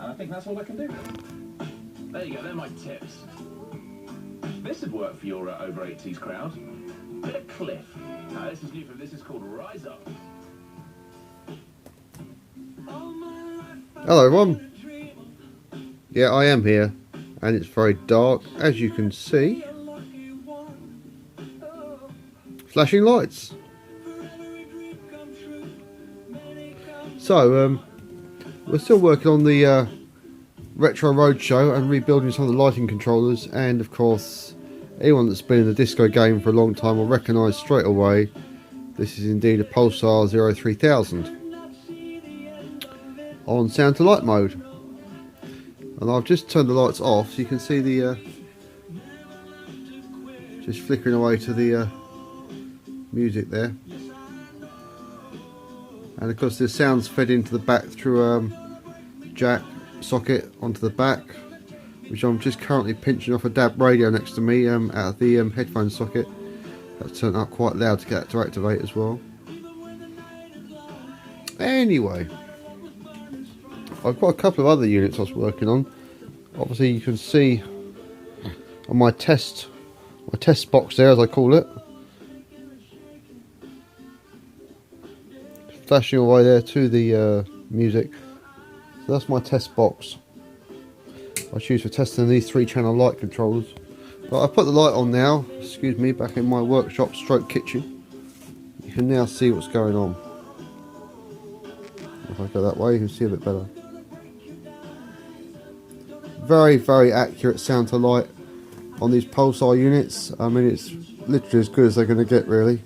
And I think that's all I can do. There you go, they're my tips. This would work for your over 80s crowd. Bit of Cliff. This is new from this is called Ryger. Hello everyone. Yeah, I am here, and it's very dark, as you can see. Flashing lights. So, we're still working on the Retro Roadshow and rebuilding some of the lighting controllers, and of course, anyone that's been in the disco game for a long time will recognise straight away this is indeed a Pulsar 03000 on sound to light mode. And I've just turned the lights off, so you can see the just flickering away to the music there. And of course the sound's fed into the back through jack socket onto the back, which I'm just currently pinching off a DAB radio next to me out of the headphone socket. That's turned up quite loud to get that to activate as well. Anyway, I've got a couple of other units I was working on. Obviously you can see on my test box there, as I call it, flashing away there to the music. So that's my test box I choose for testing these 3-channel light controllers. But I've put the light on now, excuse me, back in my workshop stroke kitchen. You can now see what's going on. If I go that way, you can see a bit better. Very, very accurate sound to light on these Pulsar units. I mean, it's literally as good as they're going to get, really.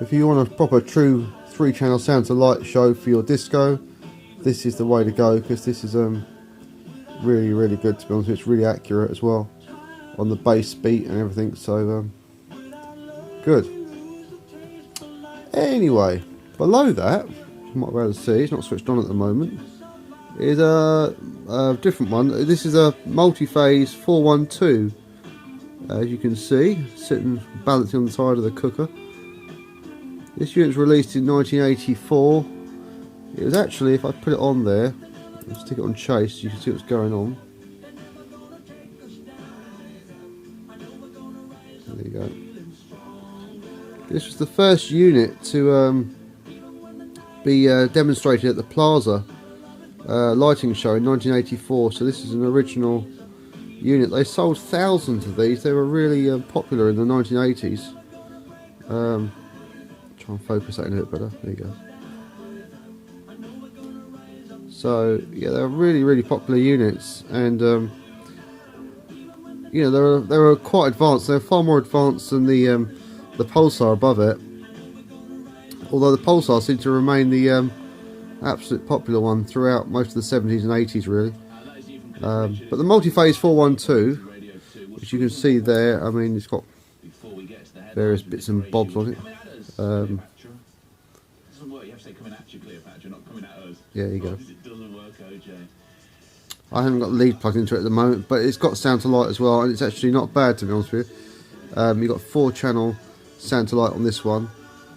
If you want a proper true 3-channel sound to light show for your disco, this is the way to go, because this is really, really good, to be honest. It's really accurate as well on the bass beat and everything, so good. Anyway, below that, you might be able to see, it's not switched on at the moment, is a different one. This is a Multiphase 412, as you can see, sitting balancing on the side of the cooker. This unit was released in 1984. It was actually, if I put it on there, and stick it on chase, you can see what's going on. There you go. This was the first unit to be demonstrated at the Plaza lighting show in 1984. So this is an original unit. They sold thousands of these. They were really popular in the 1980s. Try and focus that in a bit better. There you go. So yeah, they're really, really popular units, and you know, they were quite advanced. They're far more advanced than the Pulsar above it. Although the Pulsar seemed to remain the absolute popular one throughout most of the 70s and 80s, really. But the Multiphase 412, which you can see there, I mean, it's got various bits and bobs on it. Yeah, there you go. I haven't got the lead plugged into it at the moment, but it's got sound to light as well, and it's actually not bad, to be honest with you. You've got 4-channel sound to light on this one,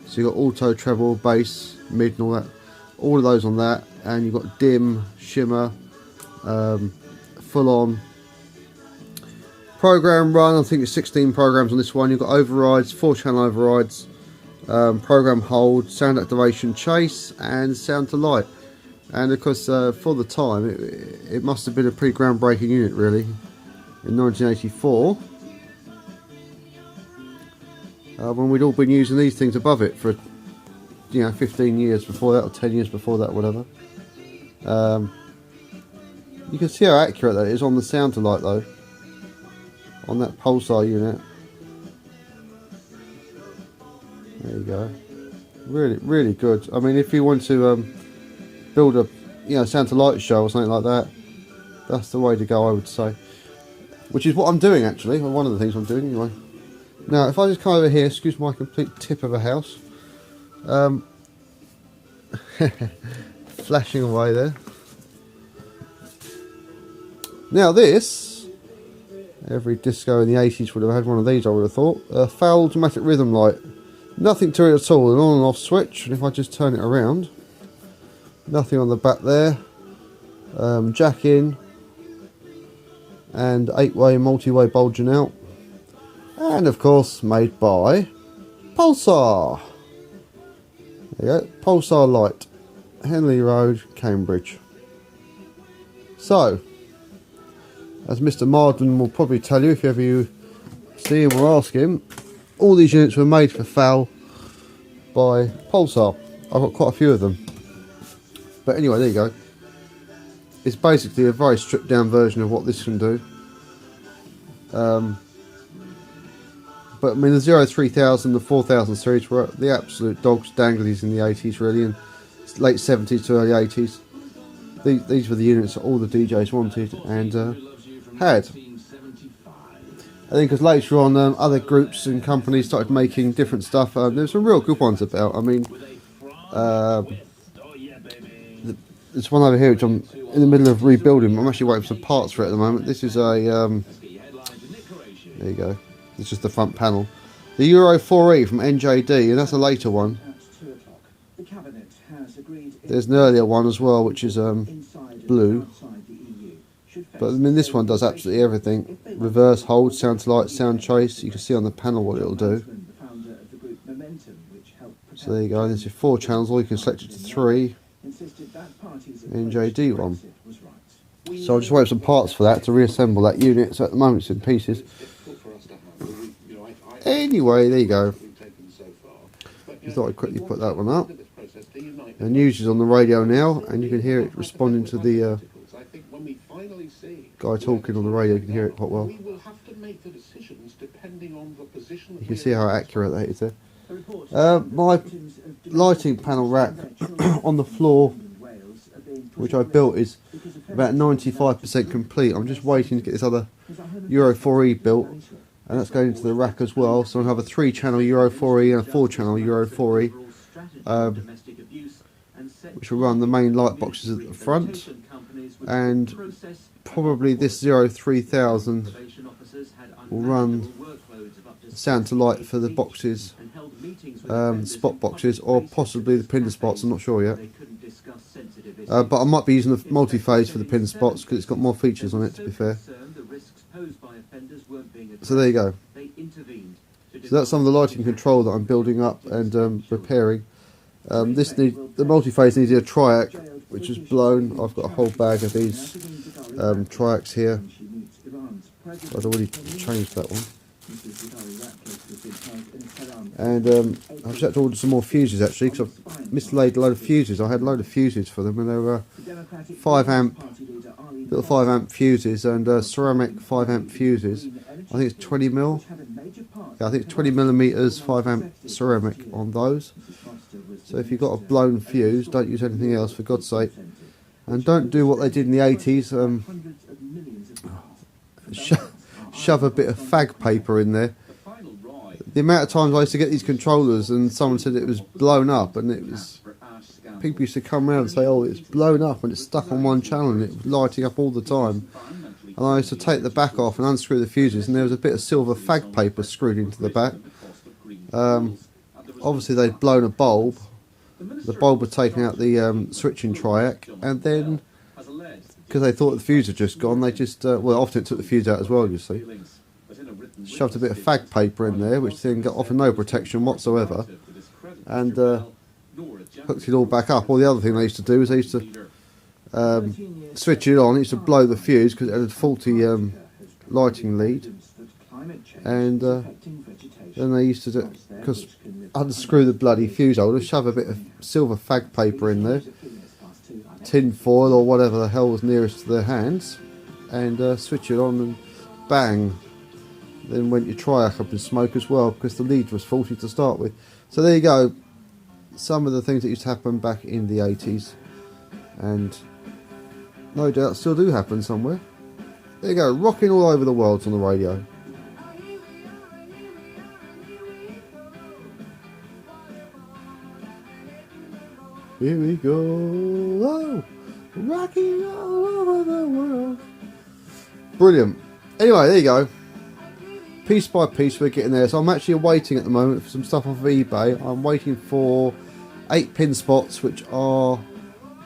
so you've got auto, treble, bass, mid and all of those on that, and you've got dim, shimmer, full on. Program run, I think it's 16 programs on this one. You've got overrides, 4-channel overrides, program hold, sound activation, chase, and sound to light. And of course, for the time, it must have been a pretty groundbreaking unit, really, in 1984, when we'd all been using these things above it for, you know, 15 years before that, or 10 years before that, whatever. You can see how accurate that is on the sound to light, though, on that Pulsar unit. There you go. Really, really good. I mean, if you want to build a, you know, sound to light show or something like that, that's the way to go, I would say. Which is what I'm doing, actually, or one of the things I'm doing anyway. Now, if I just come over here, excuse my complete tip of a house, flashing away there. Now this, every disco in the 80s would have had one of these, I would have thought. A foul dramatic rhythm light. Nothing to it at all, an on and off switch, and if I just turn it around, nothing on the back there. Jack in, and 8-way multi-way bulging out, and of course made by Pulsar. There you go, Pulsar light, Henley Road, Cambridge. So, as Mr. Marden will probably tell you if ever you see him or ask him, all these units were made for FAL by Pulsar. I've got quite a few of them. But anyway, there you go. It's basically a very stripped down version of what this can do. But I mean, the 03000, the 4000 series were the absolute dogs danglies in the 80s, really, and late 70s to early 80s. These were the units that all the DJs wanted and had. I think as later on other groups and companies started making different stuff. There's some real good ones about. I mean, there's one over here which I'm in the middle of rebuilding. I'm actually waiting for some parts for it at the moment. This is a there you go. It's just the front panel. The Euro 4E from NJD, and that's a later one. There's an earlier one as well, which is blue. But I mean, this one does absolutely everything. Reverse, hold, sound to light, sound trace. You can see on the panel what it'll do. So there you go. There's your 4 channels, or you can select it to 3. NJD one. So I'll just wait for some parts for that to reassemble that unit. So at the moment it's in pieces. Anyway, there you go. I thought I'd quickly put that one up. The news is on the radio now, and you can hear it responding to the guy talking on the radio. You can hear it quite well. You can see how accurate that is there. My lighting panel rack on the floor, which I built, is about 95% complete. I'm just waiting to get this other Euro 4E built, and that's going into the rack as well. So I'll have a 3-channel Euro 4E and a 4-channel Euro 4E, which will run the main light boxes at the front, and probably this 03000 will run sound to light for the boxes, spot boxes, or possibly the pin spots. I'm not sure yet. But I might be using the multi-phase for the pin spots because it's got more features on it, to be fair. So there you go. So that's some of the lighting control that I'm building up and repairing. The multi-phase needs a triac, which is blown. I've got a whole bag of these triacs here. I'd already changed that one. And I've just had to order some more fuses actually, because I've mislaid a load of fuses. I had a load of fuses for them, and they were 5 amp, little 5 amp fuses, and ceramic 5 amp fuses. I think it's 20 mil. Yeah, I think it's 20 millimeters 5 amp ceramic on those. So if you've got a blown fuse, don't use anything else, for God's sake. And don't do what they did in the 80s. Shove a bit of fag paper in there. The amount of times I used to get these controllers and someone said it was blown up, and it was, people used to come around and say, oh, it's blown up and it's stuck on one channel and it was lighting up all the time. And I used to take the back off and unscrew the fuses, and there was a bit of silver fag paper screwed into the back. Obviously they'd blown a bulb. The bulb had taken out the switching triac, and then because they thought the fuse had just gone, they just well, often it took the fuse out as well, you see. Shoved a bit of fag paper in there, which then got offered no protection whatsoever, and hooked it all back up. Or the other thing they used to do is they used to switch it on. It used to blow the fuse because it had a faulty lighting lead, and then they used to unscrew the bloody fuse holder, shove a bit of silver fag paper in there, tin foil or whatever the hell was nearest to their hands, and switch it on, and bang, then went your triac up in smoke as well, because the lead was faulty to start with. So there you go, some of the things that used to happen back in the 80s, and no doubt still do happen somewhere. There you go, rocking all over the world on the radio. Here we go, oh, rocking all over the world. Brilliant. Anyway, there you go. piece by piece we're getting there. So I'm actually waiting at the moment for some stuff off of eBay. I'm waiting for 8 pin spots, which are,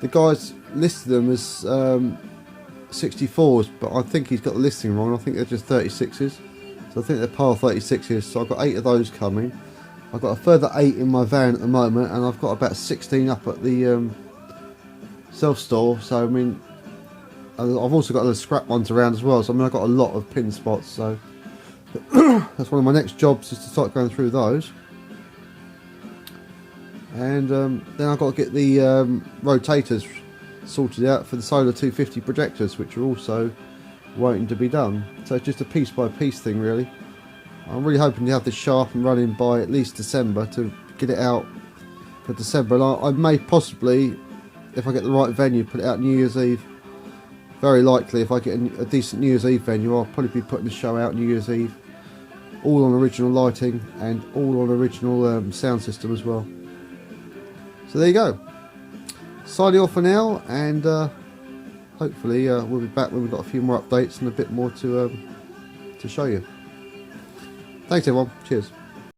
the guys listed them as 64s, but I think he's got the listing wrong. I think they're just 36s. So I think they're par 36s. So I've got 8 of those coming. I've got a further 8 in my van at the moment, and I've got about 16 up at the self-store. So I mean, I've also got the scrap ones around as well. So I mean, I've got a lot of pin spots. So that's one of my next jobs, is to start going through those. And then I've got to get the rotators sorted out for the solar 250 projectors, which are also waiting to be done. So it's just a piece by piece thing, really. I'm really hoping to have this sharp and running by at least December, to get it out for December. And I may possibly, if I get the right venue, put it out New Year's Eve. Very likely, if I get a decent New Year's Eve venue, I'll probably be putting the show out New Year's Eve, all on original lighting and all on original sound system as well. So there you go. Signing off for now, and hopefully we'll be back when we've got a few more updates and a bit more to show you. Thanks everyone. Cheers.